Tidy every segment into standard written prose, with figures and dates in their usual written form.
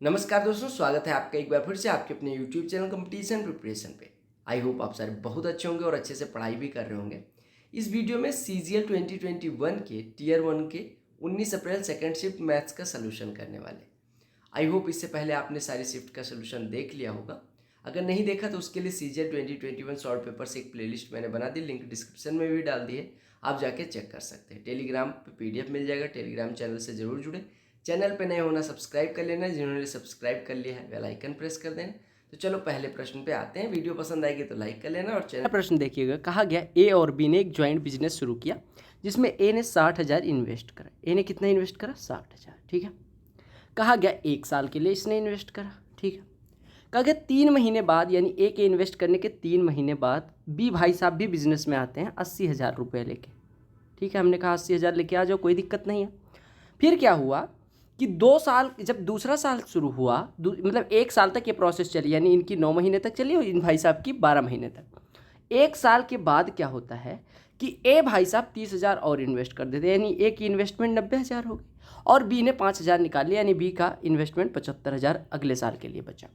नमस्कार दोस्तों, स्वागत है आपका एक बार फिर से आपके अपने YouTube चैनल कंपटीशन प्रिपरेशन पे। आई होप आप सारे बहुत अच्छे होंगे और अच्छे से पढ़ाई भी कर रहे होंगे। इस वीडियो में CGL 2021 के टीयर 1 के 19 अप्रैल सेकेंड शिफ्ट मैथ्स का सलूशन करने वाले। आई होप इससे पहले आपने सारी शिफ्ट का सलूशन देख लिया होगा। अगर नहीं देखा तो उसके लिए CGL 2021 शॉर्ट पेपर से एक प्लेलिस्ट मैंने बना दी, लिंक डिस्क्रिप्शन में भी डाल दी है, आप जाके चेक कर सकते हैं। टेलीग्राम पे PDF मिल जाएगा, टेलीग्राम चैनल से ज़रूर जुड़े। चैनल पे नए होना सब्सक्राइब कर लेना, जिन्होंने सब्सक्राइब कर लिया है बेल आइकन प्रेस कर देना। तो चलो पहले प्रश्न पे आते हैं। वीडियो पसंद आएगी तो लाइक कर लेना और चैनल। प्रश्न देखिएगा, कहा गया ए और बी ने एक ज्वाइंट बिजनेस शुरू किया जिसमें ए ने 60,000 इन्वेस्ट करा। ए ने कितना इन्वेस्ट करा? 60,000। ठीक है। कहा गया 1 साल के लिए इसने इन्वेस्ट करा। ठीक है। कहा गया 3 महीने बाद, यानी ए के इन्वेस्ट करने के 3 महीने बाद बी भाई साहब भी बिजनेस में आते हैं 80,000 रुपये लेके। ठीक है, हमने कहा 80,000 लेके आ जाओ, कोई दिक्कत नहीं है। फिर क्या हुआ कि 2 साल, जब दूसरा साल शुरू हुआ, मतलब 1 साल तक ये प्रोसेस चली, यानी इनकी 9 महीने तक चली और इन भाई साहब की 12 महीने तक। 1 साल के बाद क्या होता है कि ए भाई साहब 30,000 और इन्वेस्ट कर देते, यानी ए की इन्वेस्टमेंट 90,000 हो गई और बी ने 5,000 निकाल लिया, यानी बी का इन्वेस्टमेंट 75,000 अगले साल के लिए बचा।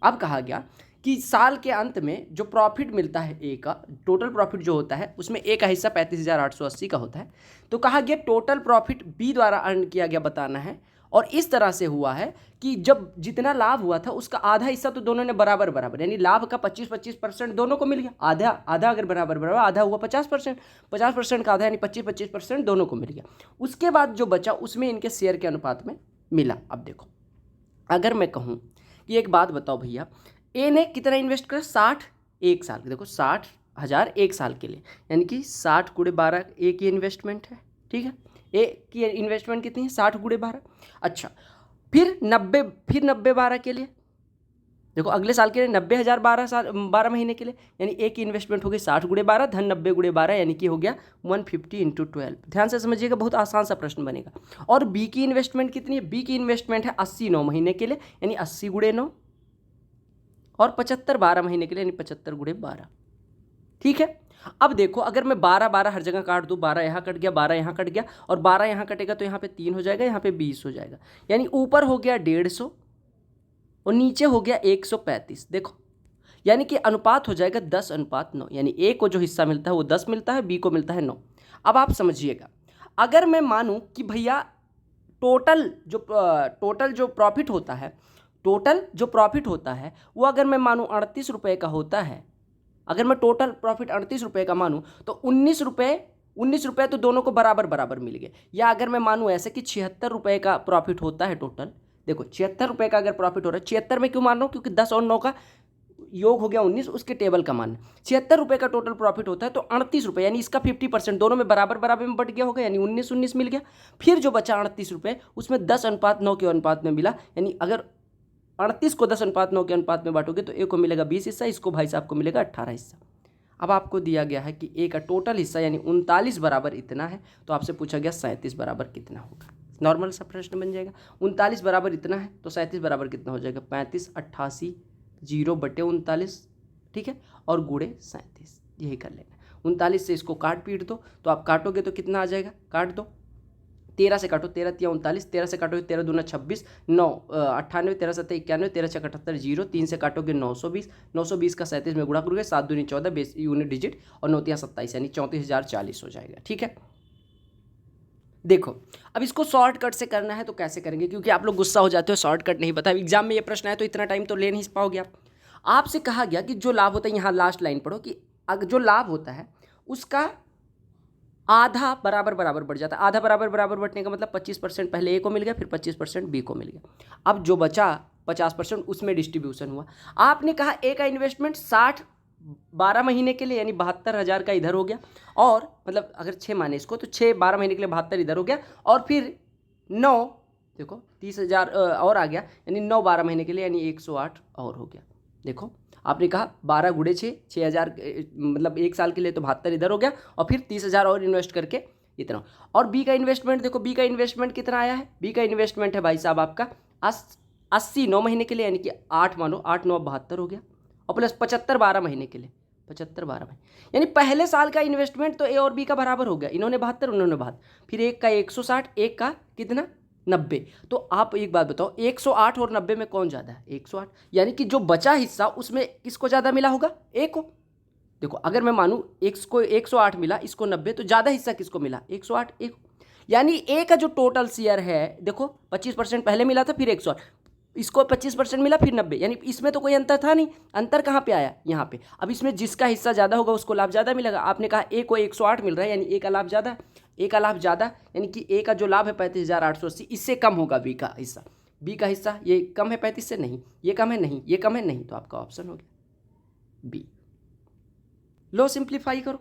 अब कहा गया कि साल के अंत में जो प्रॉफिट मिलता है ए का, टोटल प्रॉफिट जो होता है उसमें ए का हिस्सा 35,880 का होता है। तो कहा गया टोटल प्रॉफिट बी द्वारा अर्न किया गया बताना है। और इस तरह से हुआ है कि जब जितना लाभ हुआ था उसका आधा हिस्सा तो दोनों ने बराबर बराबर, यानी लाभ का 25-25% दोनों को मिल गया। आधा आधा अगर बराबर बराबर, आधा हुआ 50%, 50% का आधा यानी 25-25% दोनों को मिल गया। उसके बाद जो बचा उसमें इनके शेयर के अनुपात में मिला। अब देखो, अगर मैं कहूँ कि एक बात बताओ भैया, ए ने कितना इन्वेस्ट करा? 60 1 साल। देखो 60,000 1 साल के लिए, यानी कि 60 × 12 ए की इन्वेस्टमेंट है। ठीक है, ए की इन्वेस्टमेंट कितनी है? 60 × 12। अच्छा, फिर 90 के लिए देखो, अगले साल के लिए 90,000 12 महीने के लिए, यानी ए की इन्वेस्टमेंट हो गई 60 × 12 धन 90 × 12, यानी कि हो गया 150 × 12। ध्यान से समझिएगा, बहुत आसान सा प्रश्न बनेगा। और बी की इन्वेस्टमेंट कितनी है? बी की इन्वेस्टमेंट है 80 9 महीने के लिए, यानी 80 × 9, और 75 12 महीने के लिए, यानी 75 × 12। ठीक है। अब देखो, अगर मैं 12 हर जगह काट दूँ, 12 यहाँ कट गया, 12 यहाँ कट गया, और 12 यहाँ कटेगा तो यहाँ पे 3 हो जाएगा, यहाँ पे 20 हो जाएगा, यानी ऊपर हो गया 150 और नीचे हो गया 135। देखो, यानी कि अनुपात हो जाएगा 10:9, यानी ए को जो हिस्सा मिलता है वो 10 मिलता है, बी को मिलता है 9। अब आप समझिएगा, अगर मैं मानूं कि भैया टोटल जो प्रॉफिट होता है, वो अगर मैं मानूं 38 रुपये का होता है, अगर मैं टोटल प्रॉफिट 38 रुपये का मानूं तो 19 रुपये तो दोनों को बराबर बराबर मिल गए। या अगर मैं मानूं ऐसे कि 76 रुपये का प्रॉफिट होता है टोटल, देखो 76 रुपये का अगर प्रॉफिट हो रहा है, 76 में क्यों मान रहा हूँ? क्योंकि 10 और 9 का योग हो गया 19, उसके टेबल का मान 76 रुपये का टोटल प्रॉफिट होता है, तो 38 रुपये, यानी इसका 50% दोनों में बराबर बराबर में बट गया होगा, यानी 19 मिल गया। फिर जो बचा 38 रुपये, उसमें 10:9 के अनुपात में मिला, यानी अगर 38 को 10:9 के अनुपात में बांटोगे तो ए को मिलेगा 20 हिस्सा, इसको भाई साहब को मिलेगा 18 हिस्सा। अब आपको दिया गया है कि ए का टोटल हिस्सा यानी 39 बराबर इतना है, तो आपसे पूछा गया 37 बराबर कितना होगा। नॉर्मल सा प्रश्न बन जाएगा। 39 बराबर इतना है तो 37 बराबर कितना हो जाएगा? 35 88 0/39। ठीक है, और गुणे 37, यही कर लेना। 39 से इसको काट पीट दो, तो आप काटोगे तो कितना आ जाएगा? काट दो, 13 से काटो, 13 × 39, 13 से काटोगे 13 दूना 26, 9 98, 13 7 91, 13 6 78 0, 3 से काटोगे 920, 920 का 37 में गुणा करोगे, 7 दूनी 14 बेस यूनिट डिजिट, और 9 तिया 27, यानी 34,040 हो जाएगा। ठीक है। देखो, अब इसको शॉर्टकट से करना है तो कैसे करेंगे, क्योंकि आप लोग गुस्सा हो जाते हो शॉर्टकट नहीं पता। एग्जाम में ये प्रश्न है तो इतना टाइम तो ले नहीं पाओगे आप। आपसे कहा गया कि जो लाभ होता है, यहाँ लास्ट लाइन पढ़ो, कि अगर जो लाभ होता है उसका आधा बराबर बराबर बढ़ जाता है। आधा बराबर बराबर बढ़ने का मतलब 25% पहले ए को मिल गया, फिर 25% बी को मिल गया। अब जो बचा 50% उसमें डिस्ट्रीब्यूशन हुआ। आपने कहा ए का इन्वेस्टमेंट 60 12 महीने के लिए, यानी 72,000 का इधर हो गया, और मतलब अगर 6 माने इसको तो 6 12 महीने के लिए 72 इधर हो गया, और फिर 9 देखो 30,000 और आ गया, यानी 9 12 महीने के लिए, यानी 108 और हो गया। देखो, आपने कहा 12 × 6 6,000, मतलब 1 साल के लिए तो 72 इधर हो गया, और फिर 30,000 और इन्वेस्ट करके इतना। और बी का इन्वेस्टमेंट देखो, बी का इन्वेस्टमेंट कितना आया है? बी का इन्वेस्टमेंट है भाई साहब आपका 80 9 महीने के लिए, यानी कि 8 मानो, 8 9 72 हो गया, और प्लस 75 12 महीने के लिए, 75 12 महीने, यानी पहले साल का इन्वेस्टमेंट तो ए और बी का बराबर हो गया। इन्होंने 72, उन्होंने 72, फिर एक का 160, एक का कितना 90। तो आप एक बात बताओ, 108 और 90 में कौन ज़्यादा है? 108। यानी कि जो बचा हिस्सा उसमें किसको ज़्यादा मिला होगा? ए को। देखो अगर मैं मानूँ एक्स को 108 मिला, इसको 90, तो ज़्यादा हिस्सा किसको मिला? 108 ए को। यानी ए का जो टोटल शेयर है, देखो 25% पहले मिला था, फिर 108, इसको 25% मिला, फिर 90, यानी इसमें तो कोई अंतर था नहीं। अंतर कहाँ पे आया? यहाँ पे। अब इसमें जिसका हिस्सा ज़्यादा होगा उसको लाभ ज़्यादा मिलेगा। आपने कहा ए को 108 मिल रहा है, यानी ए का लाभ ज़्यादा। ए का लाभ ज़्यादा यानी कि ए का जो लाभ है 35,880, इससे कम होगा बी का हिस्सा। बी का हिस्सा ये कम है 35 से, नहीं। ये कम है, नहीं। ये कम है, नहीं। तो आपका ऑप्शन हो गया बी। लो सिंप्लीफाई करो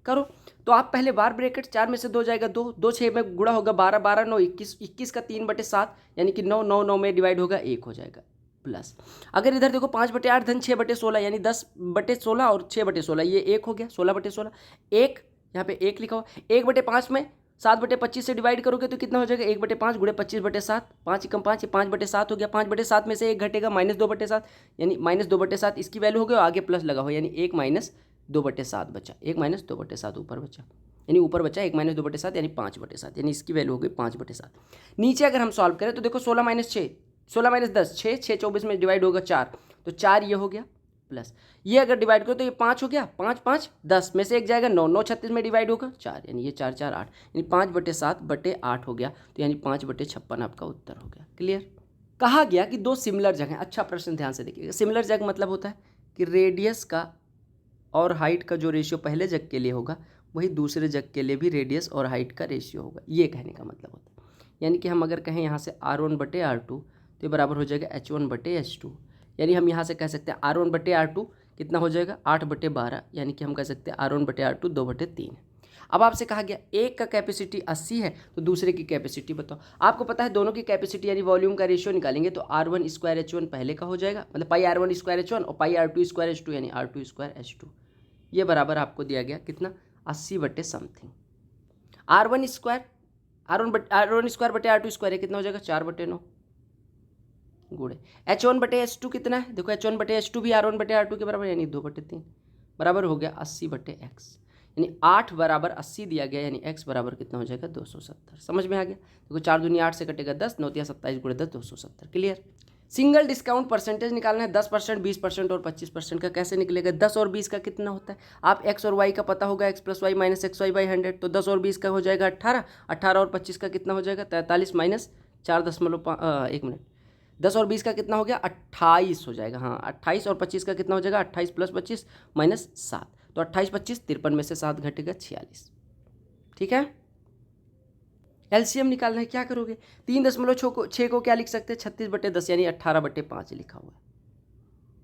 करो। तो आप पहले बार ब्रैकेट, 4 में से 2 जाएगा 2, 2 6 में गुणा होगा 12, 12 9 21, 21 का 3/7, यानी कि 9 9 9 में डिवाइड होगा 1 हो जाएगा। प्लस अगर इधर देखो 5/8 धन 6/16, यानी 10/16 और 6/16, ये 1 हो गया। 16/16 1, यहाँ पे 1 लिखा हो। 1/5 में 7/25 से डिवाइड करोगे तो कितना हो जाएगा? 1/5 गुणे 25/7, 5 कम 5, ये 5/7 हो गया। 5/7 में से 1 घटेगा, -2/7, यानी -2/7 इसकी वैल्यू हो गई, और आगे प्लस लगा हो, यानी 1 - 2/7 बचा। 1 - 2/7 ऊपर बचा, यानी ऊपर बचा 1 - 2/7, यानी 5/7, यानी इसकी वैल्यू हो गई 5/7। नीचे अगर हम सॉल्व करें तो देखो 16 - 6, 16 - 10 6, 6 24 में डिवाइड होगा 4, तो 4 ये हो गया। प्लस ये अगर डिवाइड करो तो ये 5 हो गया, 5 5 10 में से 1 जाएगा 9, 9 36 में डिवाइड होगा 4, यानी ये 4 4 8, यानी 5/7/8 हो गया। तो यानी 5/56 आपका उत्तर हो गया। क्लियर? कहा गया कि दो सिमिलर जगह, अच्छा प्रश्न ध्यान से देखिएगा। सिमिलर जग मतलब होता है कि रेडियस का और हाइट का जो रेशियो पहले जग के लिए होगा वही दूसरे जग के लिए भी रेडियस और हाइट का रेशियो होगा, ये कहने का मतलब होता है। यानी कि हम अगर कहें यहाँ से R1/R2 तो ये बराबर हो जाएगा H1/H2, यानी हम यहाँ से कह सकते हैं R1/R2 कितना हो जाएगा? 8/12, यानी कि हम कह सकते हैं R1/R2 2/3 है। अब आपसे कहा गया एक का कैपेसिटी 80 है तो दूसरे की कैपेसिटी बताओ। आपको पता है दोनों की कैपेसिटी यानी वॉल्यूम का रेशियो निकालेंगे तो R1² H1 पहले का हो जाएगा, मतलब πR1² H1 और πR2² H2, यानी R2² H2। ये बराबर आपको दिया गया कितना? 80 समथिंग। R1² कितना हो जाएगा? 4/9 गुणे H1/H2 कितना है? देखो H1/H2 भी R1/R2 के बराबर, यानी 2/3 बराबर हो गया 80/x, यानी 8 बराबर 80 दिया गया, यानी x बराबर कितना हो जाएगा? 270। समझ में आ गया? देखो 4 दूनी 8 से कटेगा 10, 9 तिया 27 गुणे 10 270। क्लियर? सिंगल डिस्काउंट परसेंटेज निकालना है 10%, 20% और 25% का। कैसे निकलेगा? 10 और 20 का कितना होता है? आप x और y का पता होगा, x + y - xy/100, तो 10 और 20 का हो जाएगा 18, 18 और 25 का कितना हो जाएगा? 43 - 4 1 मिनट 10 और 20 का कितना हो गया? 28 हो जाएगा। हाँ 28 और 25 का कितना हो जाएगा? 28 + 25 - 7, तो 28 25 53 में से 7 घटेगा 46। ठीक है? एलसीएम निकालना है, क्या करोगे? 3.6 को क्या लिख सकते हैं? 36/10, यानी 18/5 लिखा हुआ है।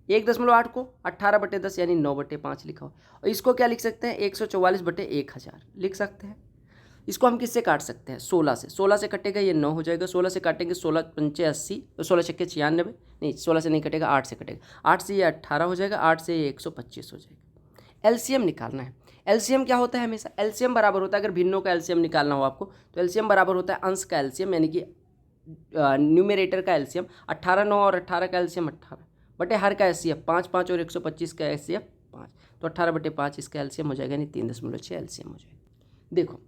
1.8 को 18/10 यानी 9/5 लिखा हुआ है। और इसको क्या लिख सकते हैं? 144/1000 लिख सकते हैं। इसको हम किससे काट सकते हैं? 16 से। 16 से कटेगा ये 9 हो जाएगा, 16 से काटेंगे 16 पंचे 80, 16 छक्के 96, नहीं 16 से नहीं कटेगा, 8 से कटेगा, 8 से ये 18 हो जाएगा, 8 से ये 125 हो जाएगा। एलसीएम निकालना है। एलसीएम क्या होता है? हमेशा एलसीएम बराबर होता है, अगर भिन्नों का एलसीएम निकालना हो आपको तो एलसीएम बराबर होता है अंश का एलसीएम, यानी कि न्यूमरेटर का एलसीएम। 18 9 और 18 का एलसीएम 18 बटे हर का एलसीएम 5 5 और 125 का एलसीएम 5, तो 18/5 इसका एलसीएम हो जाएगा, यानी 3.6 एलसीएम हो जाएगा। देखो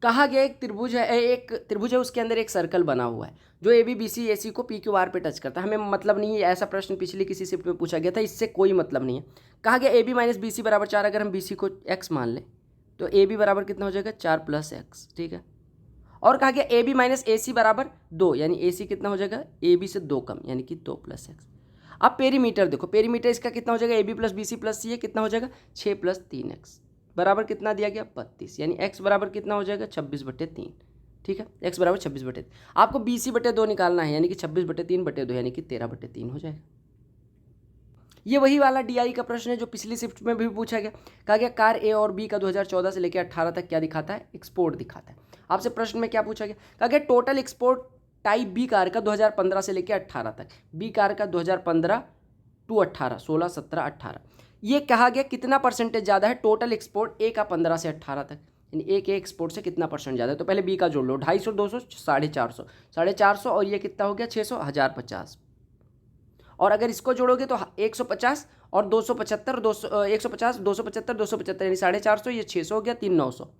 कहा गया एक त्रिभुज है, उसके अंदर एक सर्कल बना हुआ है जो ABBC AC को PQR पे टच करता है। हमें मतलब नहीं है, ऐसा प्रश्न पिछली किसी शिफ्ट में पूछा गया था, इससे कोई मतलब नहीं है। कहा गया AB - BC = 4, अगर हम BC को x मान लें तो AB बराबर कितना हो जाएगा? 4 + x। ठीक है? और कहा गया AB - AC = 2, यानी AC कितना हो जाएगा? AB से 2 कम, यानी कि 2 + x। अब पेरीमीटर देखो, पेरीमीटर इसका कितना हो जाएगा? AB + BC + CA कितना हो जाएगा? 6 + 3x बराबर कितना दिया गया? 32, यानी x बराबर कितना हो जाएगा? 26/3। ठीक है? x बराबर 26/3। आपको BC/2 निकालना है, यानी कि 26/3/2, यानी कि 13/3 हो जाएगा। ये वही वाला DI का प्रश्न है जो पिछली शिफ्ट में भी पूछा गया। कहा गया कार A और B का 2014 से लेकर 18 तक क्या दिखाता है? एक्सपोर्ट दिखाता है। आपसे प्रश्न में क्या पूछा गया? कहा गया total export type B car का 2015 से लेकर 18 तक, B कार का 2015 टू 18, 16 17 18, ये कहा गया कितना परसेंटेज ज़्यादा है टोटल एक्सपोर्ट A का 15 से 18 तक, यानी A के एक्सपोर्ट से कितना परसेंट ज़्यादा है? तो पहले B का जोड़ लो, 250 200 450, 450 और ये कितना हो गया? 600 1050, और अगर इसको जोड़ोगे तो 150 और 275 200 150 275 275, यानी 450, ये 600 हो गया, 3 900,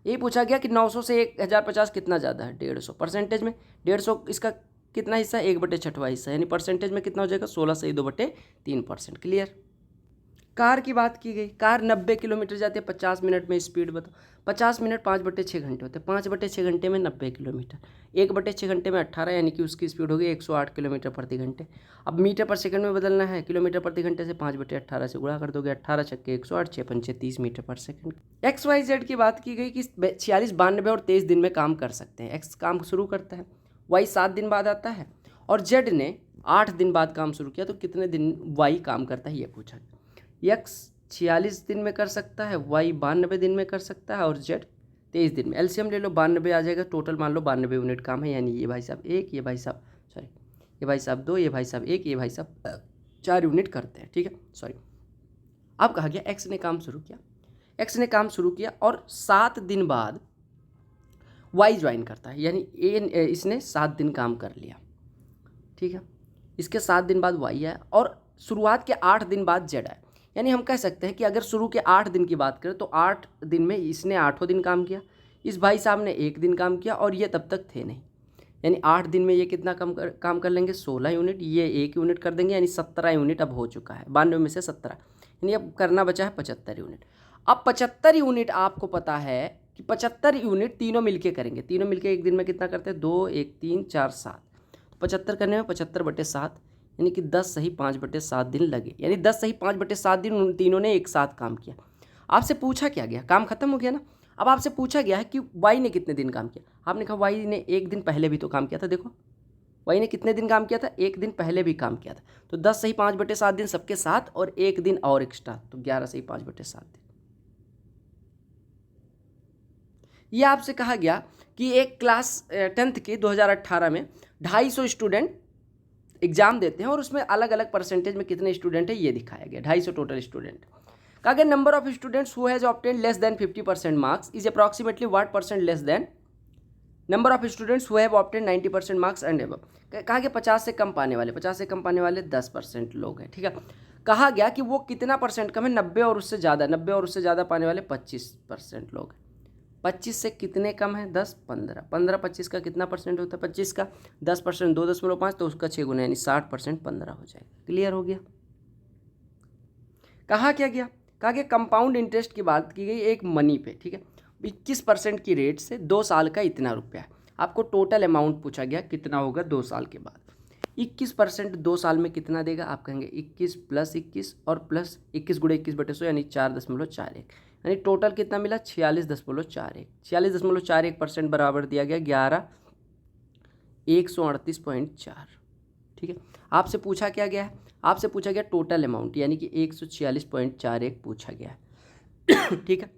ये पूछा गया कि 900 से 1050 कितना ज़्यादा है, 150। परसेंटेज में 150 इसका कितना हिस्सा है, 1/6वां हिस्सा, यानी परसेंटेज में कितना हो जाएगा, 16 से 2/3%। क्लियर। कार की बात की गई, कार 90 किलोमीटर जाती है 50 मिनट में, स्पीड बताओ। 50 मिनट 5/6 घंटे होते हैं, 5/6 घंटे में 90 किलोमीटर, 1/6 घंटे में 18, यानी कि उसकी स्पीड होगी 108 किलोमीटर प्रति घंटे। अब मीटर पर सेकंड में बदलना है, किलोमीटर प्रति घंटे से 5/18 से गुणा कर दोगे, 18 छक्के 108, 6 पंचे 30 मीटर पर सेकंड। XYZ की बात की गई कि 46, 92 और 23 दिन में काम कर सकते हैं। एक्स काम शुरू करता है, वाई 7 दिन बाद आता है, और जेड ने 8 दिन बाद काम शुरू किया, तो कितने दिन वाई काम करता है ये पूछा। एक्स 46 दिन में कर सकता है, वाई 92 दिन में कर सकता है, और जेड 23 दिन में। एलसीएम ले लो, 92 आ जाएगा, टोटल मान लो 92 यूनिट काम है, यानी ये भाई साहब 1, ये भाई साहब सॉरी, ये भाई साहब 2, ये भाई साहब 1, ये भाई साहब 4 यूनिट करते हैं। ठीक है, सॉरी। अब कहा गया एक्स ने काम शुरू किया, एक्स ने काम शुरू किया और 7 दिन बाद वाई ज्वाइन करता है, यानी इसने 7 दिन काम कर लिया। ठीक है, इसके 7 दिन बाद वाई आया और शुरुआत के 8 दिन बाद जेड आया। यानी हम कह सकते हैं कि अगर शुरू के 8 दिन की बात करें तो 8 दिन में इसने 8 दिन काम किया, इस भाई साहब ने 1 दिन काम किया, और ये तब तक थे नहीं, यानी 8 दिन में ये कितना काम कर लेंगे, 16 यूनिट, ये 1 यूनिट कर देंगे, यानी 17 यूनिट अब हो चुका है, 92 में से 17, यानी अब करना बचा है 75 यूनिट। अब 75 यूनिट आपको पता है कि 75 यूनिट तीनों मिलके करेंगे, तीनों मिलके एक दिन में कितना करते हैं, 2, 1, 3, 4, 7, तो 75 करने में 75/7, यानी कि 10 सही 5/7 दिन लगे, यानी 10 सही 5/7 दिन उन तीनों ने एक साथ काम किया। आपसे पूछा क्या गया, काम खत्म हो गया ना। अब आपसे पूछा गया है कि वाई ने कितने दिन काम किया। आपने कहा वाई ने 1 दिन पहले भी तो काम किया था, देखो वाई ने कितने दिन काम किया था, 1 दिन पहले भी काम किया था, तो 10 सही 5/7 दिन सबके साथ, और 1 दिन और एक्स्ट्रा, तो 11 सही 5/7 दिन। ये आपसे कहा गया कि एक क्लास 10th के 2018 में 250 स्टूडेंट एग्जाम देते हैं, और उसमें अलग अलग परसेंटेज में कितने स्टूडेंट है ये दिखाया गया, 250 टोटल स्टूडेंट। कहा गया number of students who has obtain less than 50% marks is approximately what percent less than number of students who have obtain 90% marks and above. कहा गया 50 से कम पाने वाले, 50 से कम पाने वाले 10% लोग हैं। ठीक है, कहा गया कि वो कितना परसेंट कम है, 90 और उससे ज़्यादा, 90 और उससे ज़्यादा पाने वाले 25% लोग हैं। 25 से कितने कम है, 10, 15, 15 25 का कितना परसेंट होता है, 25 का 10%, 2.5, तो उसका 6 गुना, यानी 60%, 15 हो जाएगा। क्लियर हो गया। कहा क्या गया, कहा गया कंपाउंड इंटरेस्ट की बात की गई एक मनी पे। ठीक है, 21% की रेट से 2 साल का इतना रुपया है। आपको टोटल अमाउंट पूछा गया कितना होगा 2 साल के बाद। 21% 2 साल में कितना देगा, आप कहेंगे 21 + 21 और प्लस 21 × 21/100, यानी 4.41, यानी टोटल कितना मिला, 46.41। 46.41% बराबर दिया गया 11,138.4। ठीक है, आपसे पूछा क्या गया है, आपसे पूछा गया टोटल अमाउंट, यानी कि 146.41 पूछा गया है। ठीक है,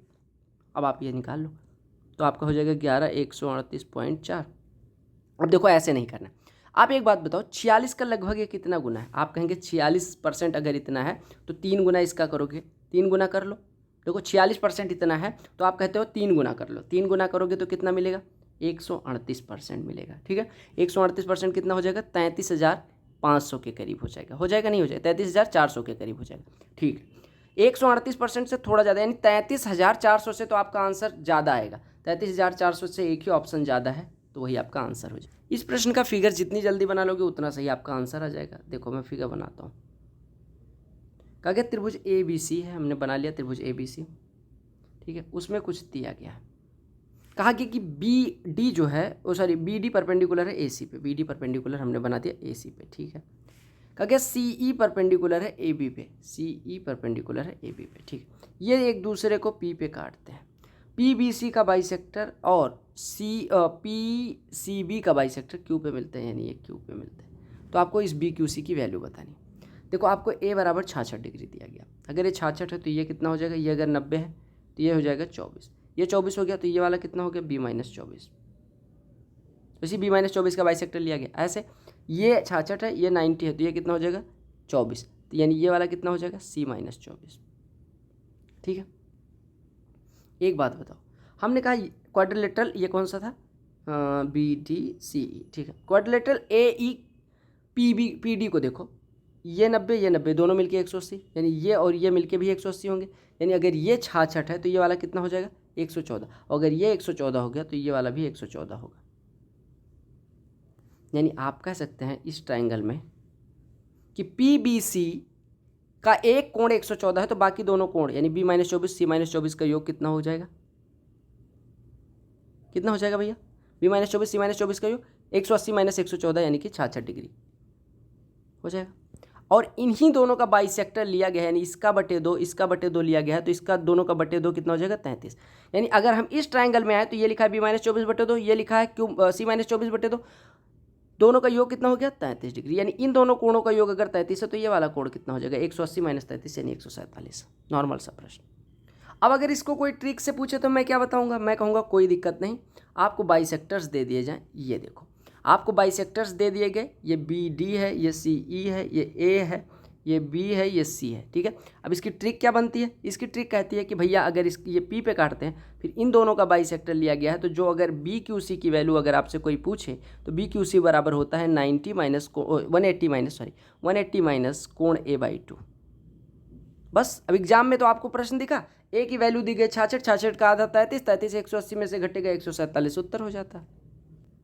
अब आप ये निकाल लो, तो आपका हो जाएगा 11,138.4। अब देखो ऐसे नहीं करना, आप एक बात बताओ, 46 का लगभग ये कितना गुना है। आप कहेंगे 46% अगर इतना है तो 3 गुना इसका करोगे, 3 गुना कर लो। देखो 46% इतना है तो आप कहते हो 3 गुना कर लो, 3 गुना करोगे तो कितना मिलेगा, 138% मिलेगा। ठीक है, 138% कितना हो जाएगा, 33,500 के करीब हो जाएगा। हो जाएगा नहीं हो जाएगा, 33,400 के करीब हो जाएगा। ठीक है, 138% से थोड़ा ज़्यादा, यानी 33,400 से तो आपका आंसर ज़्यादा आएगा। 33,400 से एक ही ऑप्शन ज़्यादा है, तो वही आपका आंसर हो जाएगा। इस प्रश्न का फिगर जितनी जल्दी बना लोगे उतना सही आपका आंसर आ जाएगा। देखो मैं फिगर बनाता हूँ। कहा गया त्रिभुज ABC है, हमने बना लिया त्रिभुज ABC। ठीक है, उसमें कुछ दिया गया है। कहा गया कि BD जो है BD परपेंडिकुलर है AC पे, BD परपेंडिकुलर हमने बना दिया AC पे। ठीक है, कहा गया CE परपेंडिकुलर है AB पे, CE परपेंडिकुलर है AB पे। ठीक, ये एक दूसरे को P पे काटते हैं। PBC का बाइसेक्टर और PCB का बाइसेक्टर Q पे मिलते हैं, यानी ये Q पे मिलते हैं। तो आपको इस BQC की वैल्यू बतानी। देखो आपको A बराबर 66 डिग्री दिया गया, अगर ये 66 है तो ये कितना हो जाएगा, ये अगर 90 है तो ये हो जाएगा 24, ये 24 हो गया तो ये वाला कितना हो गया, B-24। इसी B-24 का बाइसेक्टर लिया गया। ऐसे ये 66 है, ये 90 है, तो ये कितना हो जाएगा 24, तो यानी ये वाला कितना हो जाएगा C-24। ठीक है, एक बात बताओ, हमने कहा क्वाड्रिलेटरल ये कौन सा था, BDCE। ठीक है, क्वाड्रिलेटरल AEPD को देखो, ये 90 ये 90 दोनों मिलके 180, यानी ये और ये मिलके भी 180 होंगे, यानी अगर ये 66 है तो ये वाला कितना हो जाएगा 114। अगर ये 114 हो गया तो ये वाला भी 114 होगा। यानी आप कह सकते हैं इस ट्रायंगल में कि PBC का एक कोण 114 है तो बाकी दोनों कोण यानी B-24 C-24 का योग कितना हो जाएगा? कितना हो जाएगा भैया? B-24 C-24 का योग 180 - 114 यानी कि 66 डिग्री हो जाएगा। और इन्हीं दोनों का बाइसेक्टर लिया गया है, यानी इसका बटे 2 इसका बटे 2 लिया गया है, तो इसका दोनों का बटे 2 कितना हो जाएगा? 33। यानी अगर हम इस ट्रायंगल में आए तो ये लिखा है B-24/2, ये लिखा है C-24/2, दोनों का योग कितना हो गया? 33 डिग्री। यानी इन दोनों कोणों का योग अगर 33 है तो ये वाला कोण कितना हो जाएगा? 180 - 33 यानी 147। नॉर्मल सा प्रश्न। अब अगर इसको कोई ट्रिक से पूछे तो मैं क्या बताऊंगा? मैं कहूँगा कोई दिक्कत नहीं, आपको बाइसेक्टर्स दे दिए जाएँ। ये देखो, आपको बाइसेक्टर्स दे दिए गए, ये BD है, ये CE है, ये A है, ये B है, ये C है, ठीक है। अब इसकी ट्रिक क्या बनती है? इसकी ट्रिक कहती है कि भैया अगर ये P पे काटते हैं, फिर इन दोनों का बाइसेक्टर लिया गया है, तो जो अगर BQC की वैल्यू अगर आपसे कोई पूछे तो BQC बराबर होता है 180 माइनस कोण A/2। बस अब एग्जाम में तो आपको प्रश्न दिखा, A की वैल्यू दी गई 66, 66 का आधा 33, 33 180 में से घटेगा 147, उत्तर हो जाता है।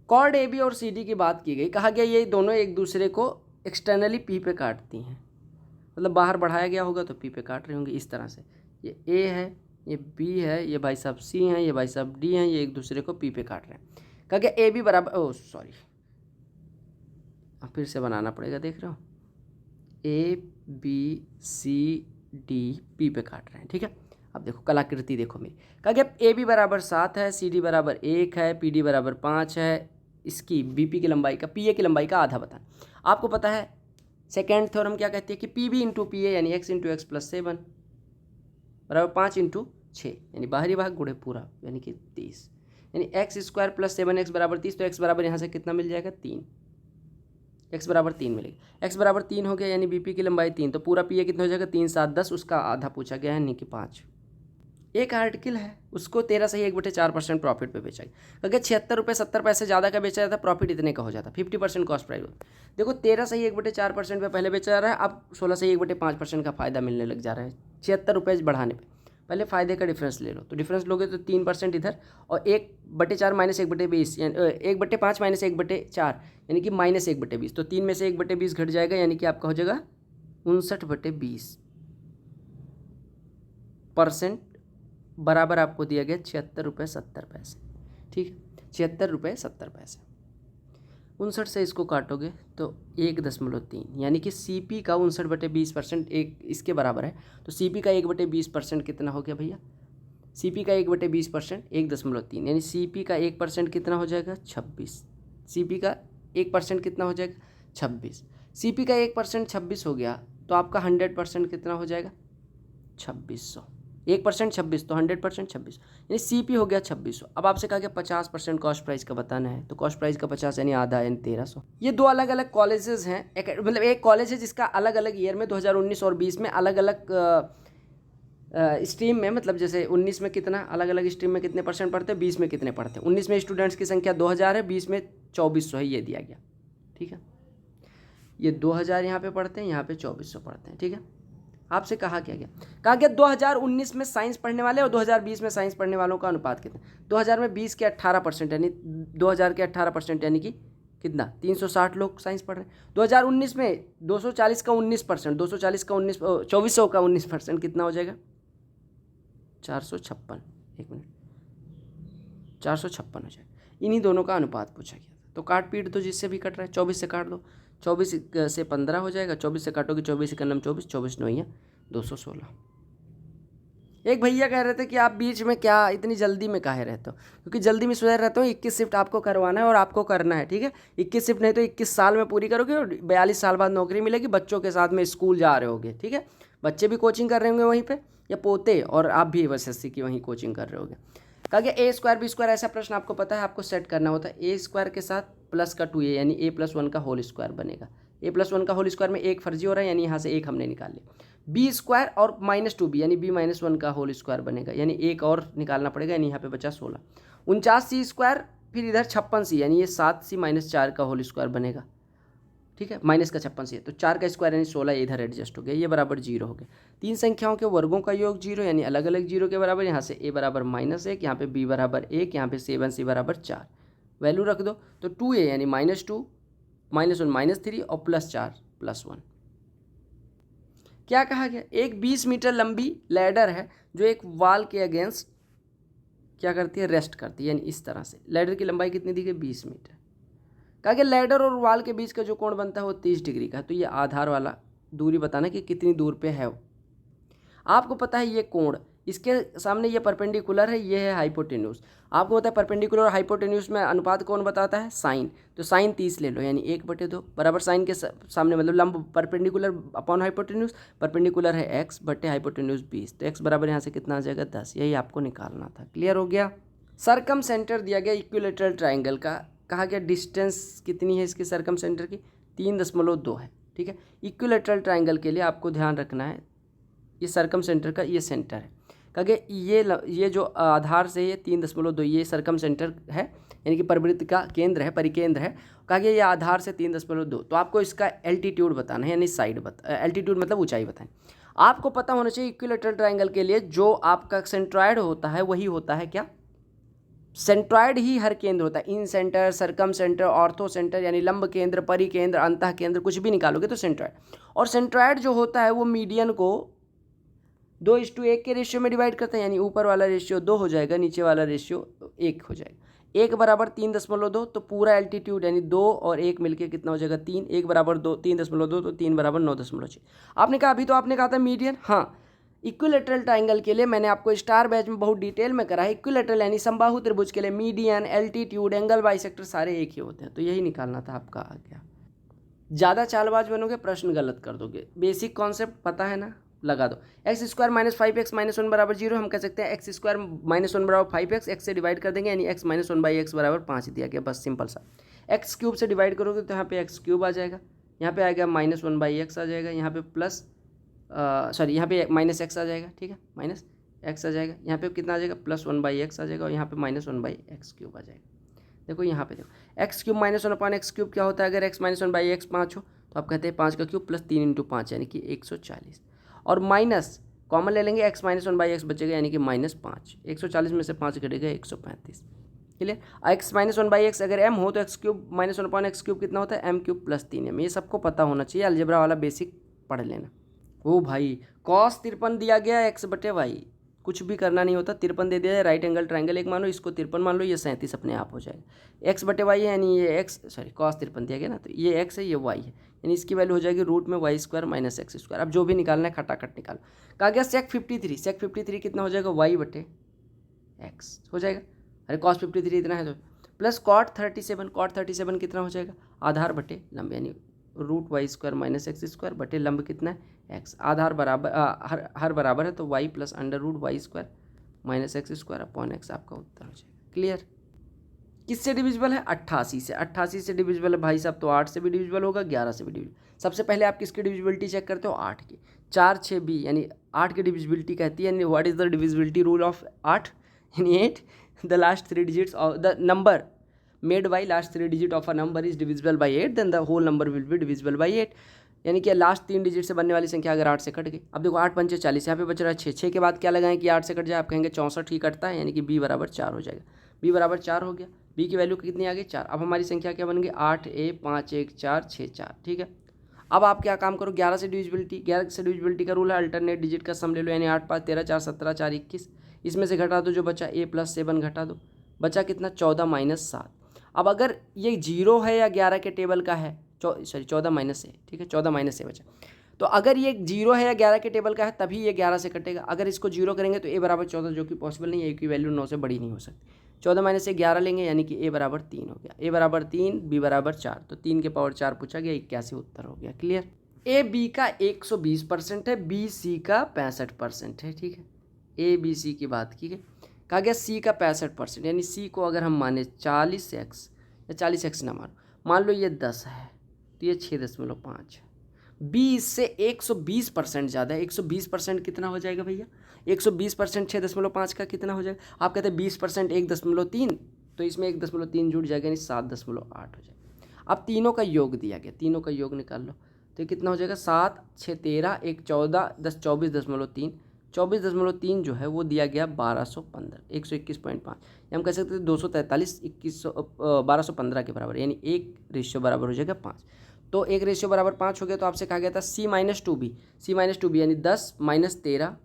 कॉर्ड AB और CD की बात की गई, कहा गया ये दोनों एक दूसरे को एक्सटर्नली P पे काटती हैं, मतलब बाहर बढ़ाया गया होगा तो P पे काट रहे होंगे इस तरह से। ये A है, ये B है, ये भाई साहब C हैं, ये भाई साहब D हैं, ये एक दूसरे को P पे काट रहे हैं। कहा गया AB बराबर फिर से बनाना पड़ेगा, देख रहे हो, ABCD P पे काट रहे हैं, ठीक है। अब देखो कलाकृति देखो मेरी, कहा गया AB बराबर 7 है, CD बराबर 1 है, PD बराबर 5 है, इसकी BP की लंबाई का PA की लंबाई का आधा बताएं। आपको पता है सेकेंड थ्योरम क्या कहती है कि PB × PA यानी x × x + 7 बराबर 5 × 6 यानी बाहरी भाग गुणे पूरा यानी कि 30, यानी x² + 7x बराबर 30। तो x बराबर यहाँ से कितना मिल जाएगा? 3। x बराबर 3 मिलेगा, x बराबर 3 हो गया यानी BP की लंबाई 3, तो पूरा PA कितना हो जाएगा? 3 7 10, उसका आधा पूछा गया है यानी कि 5। एक आर्टिकल है उसको 13 सही 1/4% प्रॉफिट पे बेचा गया। अगर 76 रुपये 70 पैसे ज़्यादा का बेचा जाता, प्रॉफिट इतने का हो जाता, 50% कॉस्ट प्राइस होता। देखो 13 सही 1/4% पे पहले बेचा जा रहा है, अब 16 सही 1/5% का फायदा मिलने लग जा रहा है 76 रुपये बढ़ाने पे। पहले फ़ायदे का डिफरेंस ले लो, तो डिफरेंस लोगे तो 3% इधर और 1/4 - 1/20 यानी 1/5 - 1/4 यानी कि -1/20, तो 3 में से 1/20 घट जाएगा यानी कि आपका हो जाएगा 59/20% बराबर आपको दिया गया 76 रुपये 70 पैसे, ठीक है, 76 रुपये 70 पैसे। 59 से इसको काटोगे तो 1.3 यानी कि CP का 59/20% एक इसके बराबर है, तो CP का 1/20% कितना हो गया भैया? CP का 1/20% 1.3 यानी CP का 1% कितना हो जाएगा? 26। CP का 1% कितना हो जाएगा? 26। CP का 1% 26 हो गया तो आपका 100% कितना हो जाएगा? 2600। 1% 26 तो 100% 26 यानी CP हो गया 2600। अब आपसे कहा गया 50% कॉस्ट प्राइस का बताना है, तो कॉस्ट प्राइस का 50 यानी आधा यानी 1300। ये दो अलग अलग कॉलेजेस हैं, मतलब एक कॉलेज है जिसका अलग अलग ईयर में 2019 और 20 में अलग अलग स्ट्रीम में, मतलब जैसे 19 में कितना अलग अलग स्ट्रीम में कितने % पढ़ते हैं, 20 में कितने पढ़ते हैं। 19 में स्टूडेंट्स की संख्या 2000 है, 20 में 2400 है, ये दिया गया, ठीक है। ये 2000 यहाँ पे पढ़ते हैं, यहाँ पे 2400 पढ़ते हैं, ठीक है। आपसे कहा क्या गया? कहा गया 2019 में साइंस पढ़ने वाले और 2020 में साइंस पढ़ने वालों का अनुपात कितना? 2000 में 20 के 18% यानी 2000 के 18% यानी कि कितना? 360 लोग साइंस पढ़ रहे हैं। 2019 में 240 का 19%, 240 का 19, 2400 का 19% कितना हो जाएगा? 456। एक मिनट, 456 हो जाएगा। इन्हीं दोनों का अनुपात पूछा गया था, तो काट पीट दो जिससे भी कट रहा है। 24 से काट दो, 24 से 15 हो जाएगा, 24 से काटोगे 24 का 24, 24 9 216। एक भैया कह रहे थे कि आप बीच में क्या इतनी जल्दी में काहे रहते हो? क्योंकि जल्दी में सोच रहता हूँ 21 शिफ्ट आपको करवाना है और आपको करना है, ठीक है। 21 शिफ्ट नहीं तो 21 साल में पूरी करोगे और 42 साल बाद नौकरी मिलेगी, बच्चों के साथ में स्कूल जा रहे होगे, ठीक है। बच्चे भी कोचिंग कर रहे होंगे वहीं पर, या पोते, और आप भी SSC की वहीं कोचिंग कर रहे होगे। कहा गया A² B² ऐसा प्रश्न आपको पता है, आपको सेट करना होता है। A² के साथ प्लस का 2A यानी A+1 का होल स्क्वायर बनेगा। A+1 का होल स्क्वायर में एक फर्जी हो रहा है यानी यहाँ से एक हमने निकाल लिया। B² और -2B यानी B-1 का होल स्क्वायर बनेगा, यानी एक और निकालना पड़ेगा, यानी यहाँ पे बचा 16। 49C², फिर इधर 56C यानी ये 7C - 4 का होल स्क्वायर बनेगा। ठीक है, माइनस का 56 से, तो 4 का स्क्वायर यानी 16 इधर एडजस्ट हो गया, ये बराबर 0 हो गया। 3 संख्याओं के वर्गों का योग 0 यानी अलग अलग 0 के बराबर। यहाँ से a बराबर -1, यहाँ पे b बराबर 1, यहाँ पे 7c बराबर 4, वैल्यू रख दो। तो 2a यानी -2, -1 -3 और +4 +1। क्या कहा गया, एक 20 मीटर लंबी लैडर है जो एक वाल के अगेंस्ट क्या करती है, रेस्ट करती है, यानी इस तरह से। लैडर की लंबाई कितनी दी गई, 20 मीटर। कहा कि लैडर और वाल के बीच का जो कोण बनता है वो 30 डिग्री का है। तो ये आधार वाला दूरी बताना कि कितनी दूर पे है वो। आपको पता है ये कोण, इसके सामने ये परपेंडिकुलर है, ये है हाइपोटेन्यूज। आपको पता है परपेंडिकुलर और हाइपोटेन्यूज में अनुपात कौन बताता है, साइन। तो साइन 30 ले लो, यानी 1/2 बराबर साइन के सामने मतलब लंब परपेंडिकुलर अपॉन हाइपोटेन्यूज, परपेंडिकुलर है x बटे हाइपोटेन्यूज 20। तो x बराबर यहाँ से कितना आ जाएगा, 10। यही आपको निकालना था। क्लियर हो गया। सरकम सेंटर दिया गया इक्विलेटरल ट्राइंगल का, कहा गया डिस्टेंस कितनी है इसके सरकम सेंटर की, 3.2 है। ठीक है, इक्विलेटरल ट्राइंगल के लिए आपको ध्यान रखना है ये सरकम सेंटर का ये सेंटर है। कहा गया ये जो आधार से ये 3.2 ये सरकम सेंटर है, यानी कि परिवृत्त का केंद्र है, परिकेंद्र है। कहा गया ये आधार से 3.2, तो आपको इसका एल्टीट्यूड बताना है, यानी साइड एल्टीट्यूड मतलब ऊंचाई बताएं। आपको पता होना चाहिए इक्विलेटरल ट्राइंगल के लिए जो आपका सेंट्रॉयड होता है वही होता है क्या, सेंट्रॉयड ही हर केंद्र होता है। इन सेंटर, सरकम सेंटर, ऑर्थो सेंटर, यानी लंब केंद्र, परिकेंद्र, अंतः केंद्र, कुछ भी निकालोगे तो सेंट्रॉयड। और सेंट्रॉयड जो होता है वो मीडियन को 2:1 के रेशियो में डिवाइड करते हैं, यानी ऊपर वाला रेशियो 2 हो जाएगा, नीचे वाला रेशियो 1 हो जाएगा। 1 बराबर 3.2, तो पूरा एल्टीट्यूड यानी 2 और 1 मिलके कितना हो जाएगा, 3। 1 बराबर 3.2, तो 3 बराबर 9.6। आपने कहा, अभी तो आपने कहा था मीडियन। हाँ, इक्विलेटरल ट्राइंगल के लिए मैंने आपको स्टार बैच में बहुत डिटेल में करा है। इक्विलेटरल यानी समबाहु त्रिभुज के लिए मीडियन, एल्टीट्यूड, एंगल बाइसेक्टर सारे एक ही होते हैं। तो यही निकालना था आपका आ गया। ज़्यादा चालबाज बनोगे प्रश्न गलत कर दोगे। बेसिक कॉन्सेप्ट पता है ना, लगा दो। x² - 5x - 1 बराबर 0। हम कह सकते हैं x² - 1 बराबर 5x, x से डिवाइड कर देंगे, यानी x - 1/x बराबर 5 दिया गया, बस सिंपल सा। x³ से डिवाइड करोगे तो यहाँ पे x³ आ जाएगा, यहाँ पे आएगा -1/x आ जाएगा, यहाँ पे यहाँ पे -x आ जाएगा। ठीक है, -x आ जाएगा, यहाँ पे कितना आ जाएगा, +1/x आ जाएगा, और यहाँ पे -1/x³ आ जाएगा। देखो यहाँ पे देखो, x³ -1/x³ क्या होता है, अगर x - 1/x 5 हो तो आप कहते हैं 5 का क्यूब + 3 × 5 यानी कि 140, और माइनस कॉमन ले लेंगे, x - 1/x बचेगा यानी कि -5। 140 में से 5 घटेगा 135। क्लियर। x - 1/x अगर m हो तो x³ - 1/x³ कितना होता है, m³ + 3m। ये सबको पता होना चाहिए, अलजेब्रा वाला बेसिक पढ़ लेना। ओ भाई, cos 53 दिया गया x/y, कुछ भी करना नहीं होता, 53 दे दिया है, राइट एंगल ट्राइंगल एक मान लो, इसको 53 मान लो, ये 37 अपने आप हो जाएगा। x/y है, यानी ये cos 53 दिया गया ना, तो ये x है, ये y है, यानी इसकी वैल्यू हो जाएगी √y² - x²। अब जो भी निकालना है खटाखट निकालो। कहा गया sec 53 कितना हो जाएगा, y/x हो जाएगा। अरे cos 53 इतना है तो, प्लस cot 37 कितना हो जाएगा, आधार बटे लंब, यानी √y² - x² बटे लंब कितना है, x। आधार बराबर हर बराबर है, तो y + √y² - x² upon x आपका उत्तर हो जाएगा। क्लियर। किससे डिविजिबल है, 88 से। 88 से डिविजिबल है भाई साहब, तो 8 से भी डिविजिबल होगा, 11 से भी डिविजिबल। सबसे पहले आप किसकी डिविजिबिलिटी चेक करते हो, 8 की। 4 6 b यानी 8 की डिविजिबिलिटी कहती है, यानी what is the divisibility rule of 8, यानी 8 the last 3 digits of the number made by last 3 digit of a number is divisible by 8, then the whole number will be divisible by 8। यानी कि last 3 digit से बनने वाली संख्या अगर 8 से cut गई, अब देखो 8 पंचे 40, यहाँ पे बच रहा है 6। 6 के बाद क्या लगाएं कि 8 से कट जाए, आप कहेंगे 64 ही कटता है, यानी कि b बराबर 4 हो जाएगा। b बराबर 4 हो गया, b की वैल्यू कितनी आ गई, 4। अब हमारी संख्या क्या बन गई, 8a 5 1 4 6 4। ठीक है, अब आप क्या काम करो, 11 से डिविजिबिलिटी का रूल है, अल्टरनेट डिजिट का सम ले लो, यानी 8 5 13 4 17 4 21। इसमें से घटा दो जो बचा, a + 7 घटा दो, बचा कितना, 14 - 7। अब अगर ये 0 है या 11 के टेबल का है, 14 - a, ठीक है, 14 - a बचा। तो अगर ये 0 है या 11 के टेबल का है तभी ये 11 से कटेगा। अगर इसको 0 करेंगे तो a बराबर 14, जो कि पॉसिबल नहीं है, a की वैल्यू 9 से बड़ी नहीं हो सकती। 14 - 11 लेंगे, यानी कि a बराबर 3 हो गया। a बराबर 3, b बराबर 4, तो 3 के पावर 4 पूछा गया, 81 उत्तर हो गया। क्लियर। a b का 120% है, b c का 65% है। ठीक है, a b c की बात की गई। कहा गया c का 65%, यानी c को अगर हम माने 40x या 40x ना मान लो ये 10 है, तो ये 6.5 है। b इससे 120% ज़्यादा है। 120% कितना हो जाएगा भैया, 120% 6.5 का कितना हो जाएगा, आप कहते हैं 20% 1.3, तो इसमें 1.3 जुड़ जाएगा, यानी 7.8 हो जाएगा। अब तीनों का योग दिया गया, तीनों का योग निकाल लो तो ये कितना हो जाएगा 7 6 13 1 14 10 24.3, 24.3 जो है वो दिया गया 1215 121.5, हम कह सकते हैं 243 1215 के बराबर, यानी 1 बराबर हो जाएगा 5। तो 1 बराबर 5 हो गया तो आपसे कहा गया था C-2B यानी 10 - 13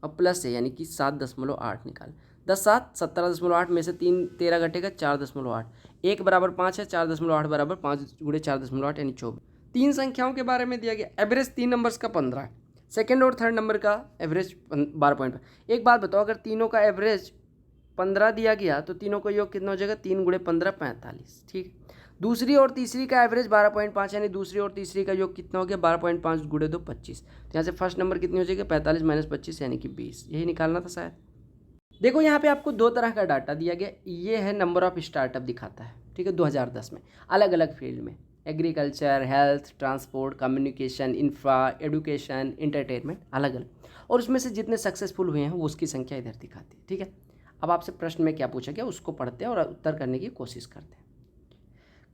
और प्लस है यानी कि 7.8 निकाल। 10 7 17.8 में से 3 13 घटेगा 4.8, 1 बराबर 5 है, 4.8 बराबर 5 × 4.8 यानी 24। तीन संख्याओं के बारे में दिया गया, एवरेज 3 नंबर्स का 15 है, सेकेंड और थर्ड नंबर का एवरेज 12.5। एक बात बताओ, अगर तीनों का एवरेज 15 दिया गया तो तीनों का योग कितना हो जाएगा 3 × 15 45, ठीक है। दूसरी और तीसरी का एवरेज 12.5 यानी दूसरी और तीसरी का योग कितना हो गया 12.5 × 2 25, तो यहाँ से फर्स्ट नंबर कितनी हो जाएगी 45 - 25 यानी कि 20, यही निकालना था शायद। देखो यहाँ पे आपको दो तरह का डाटा दिया गया, ये है नंबर ऑफ स्टार्टअप दिखाता है, ठीक है, 2010 में अलग अलग फील्ड में, agriculture, health, transport, communication, infra, education, entertainment, अलग अलग, और उसमें से जितने सक्सेसफुल हुए हैं वो उसकी संख्या इधर दिखाती है, ठीक है। अब आपसे प्रश्न में क्या पूछा गया उसको पढ़ते हैं और उत्तर करने की कोशिश करते हैं।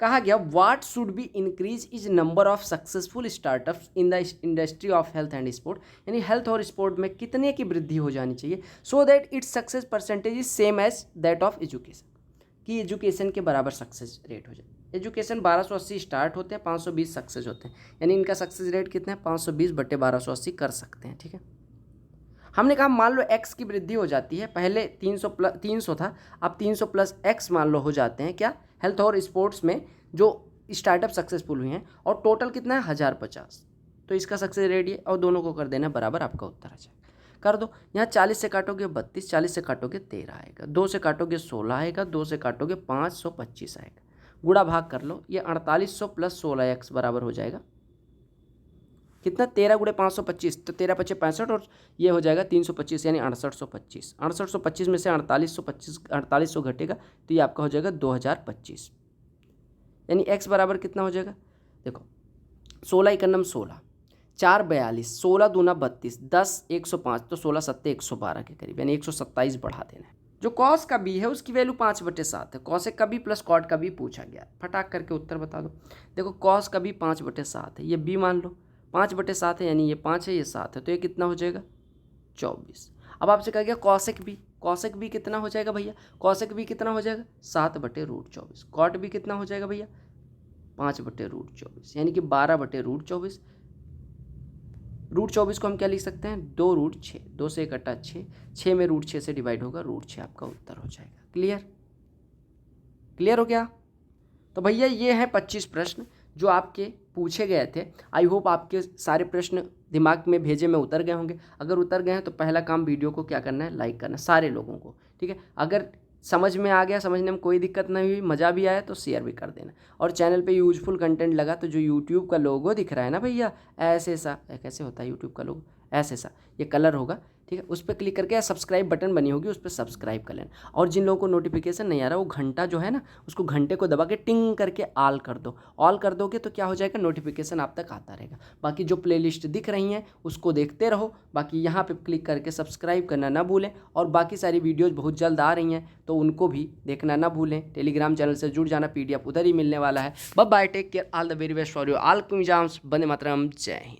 कहा गया what should be increase is number of successful startups in the industry of health and sport, यानी हेल्थ और स्पोर्ट में कितने की वृद्धि हो जानी चाहिए so that its success percentage is same as that of education, कि एजुकेशन के बराबर सक्सेस रेट हो जाए। एजुकेशन 1280 स्टार्ट होते हैं, 520 सक्सेस होते हैं, यानी इनका सक्सेस रेट कितना है 520/1280 कर सकते हैं, ठीक है। हमने कहा मान लो x की वृद्धि हो जाती है, पहले 300 था, अब 300 + x मान लो हो जाते हैं क्या हेल्थ और स्पोर्ट्स में जो स्टार्टअप सक्सेसफुल हुए हैं, और टोटल कितना है 1050, तो इसका सक्सेस रेट ये, और दोनों को कर देना बराबर, आपका उत्तर आ जाएगा। कर दो, यहाँ 40 से काटोगे 32, 40 से काटोगे 13 आएगा, 2 से काटोगे 16 आएगा, 2 से काटोगे 525 आएगा, गुणा भाग कर लो, ये 4800 + 16x बराबर हो जाएगा कितना 13 × 525, तो 13 × 5 = 65 और ये हो जाएगा 325 यानी 6825। 6825 में से 4800 घटेगा तो ये आपका हो जाएगा 2025, यानी x बराबर कितना हो जाएगा, देखो 16 × 9 16, 4 42, 16 दूना 32, 10 105, तो 16 7 112 के करीब, यानी 127 बढ़ा देना है। जो कॉस का बी है उसकी वैल्यू 5/7 है, कॉसेक का बी प्लस कॉट का बी पूछा गया, फटाक करके उत्तर बता दो। देखो कॉस का बी 5/7 है, ये बी मान लो 5/7 है, यानी ये 5 है ये 7 है, तो ये कितना हो जाएगा 24। अब आपसे कहा गया कॉसेक बी कितना हो जाएगा भैया, कॉसेक बी कितना हो जाएगा 7/√24, कॉट बी कितना हो जाएगा भैया 5/√24, यानी कि 12/√24। √24 को हम क्या लिख सकते हैं 2√6, 2 से कटा 6, 6 में √6 से डिवाइड होगा, √6 आपका उत्तर हो जाएगा। क्लियर हो गया। तो भैया ये हैं 25 प्रश्न जो आपके पूछे गए थे। आई होप आपके सारे प्रश्न दिमाग में भेजे में उतर गए होंगे। अगर उतर गए हैं तो पहला काम वीडियो को क्या करना है, लाइक करना सारे लोगों को, ठीक है। अगर समझ में आ गया, समझने में कोई दिक्कत नहीं हुई, मज़ा भी आया तो शेयर भी कर देना। और चैनल पे यूजफुल कंटेंट लगा तो जो यूट्यूब का लोगो दिख रहा है ना भैया, ऐसे सा, कैसे होता है यूट्यूब का लोगो, ऐसे सा ये कलर होगा, ठीक है, उस पर क्लिक करके सब्सक्राइब बटन बनी होगी, उस पर सब्सक्राइब कर लेना। और जिन लोगों को नोटिफिकेशन नहीं आ रहा वो घंटा जो है ना, उसको घंटे को दबा के टिंग करके ऑल कर दो। ऑल कर दोगे तो क्या हो जाएगा, नोटिफिकेशन आप तक आता रहेगा। बाकी जो प्लेलिस्ट दिख रही हैं उसको देखते रहो, बाकी यहाँ पे क्लिक करके सब्सक्राइब करना ना भूलें। और बाकी सारी वीडियोज़ बहुत जल्द आ रही हैं तो उनको भी देखना ना भूलें। टेलीग्राम चैनल से जुड़ जाना, PDF उधर ही मिलने वाला है। Bye bye, take care, all the very best for you all exams. वंदे मातरम, जय हिंद।